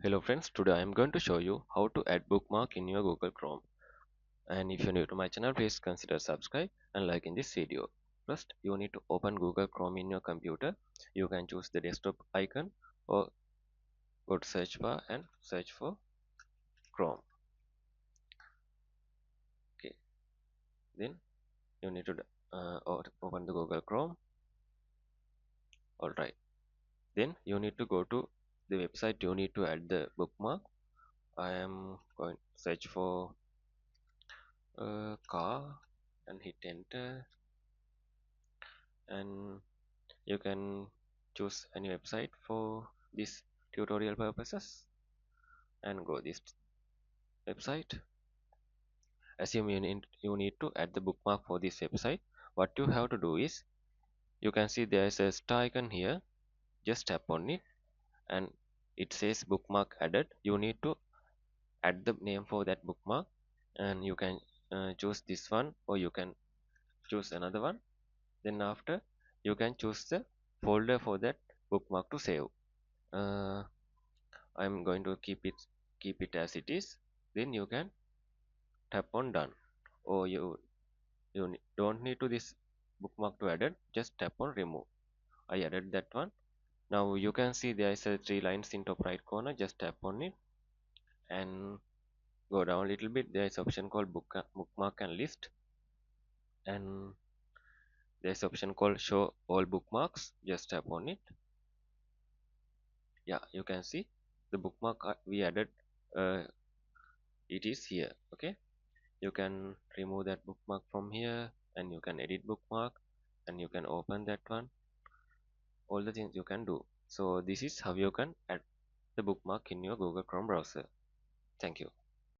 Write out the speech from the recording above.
Hello friends, today I am going to show you how to add bookmark in your Google Chrome. And if you're new to my channel, please consider subscribe and like in this video. First, you need to open Google Chrome in your computer. You can choose the desktop icon or go to search bar and search for Chrome. Okay, then you need to open the Google Chrome. Alright, then you need to go to the website. You need to add the bookmark. I am going to search for car and hit enter, and you can choose any website for this tutorial purposes and go this website. Assume you need to add the bookmark for this website. What you have to do is, you can see there is a star icon here. Just tap on it and it says bookmark added. You need to add the name for that bookmark, and you can choose this one or you can choose another one. Then after, you can choose the folder for that bookmark to save. uh, I'm going to keep it as it is. Then you can tap on done, or don't need to this bookmark to add it. Just tap on remove. I added that one. Now you can see there is a three lines in top right corner. Just tap on it and go down a little bit. There is option called bookmark and list, and there's option called show all bookmarks. Just tap on it. Yeah, you can see the bookmark we added. uh, it is here. Okay, you can remove that bookmark from here, and you can edit bookmark, and you can open that one. All the things you can do. So this is how you can add the bookmark in your Google Chrome browser. Thank you.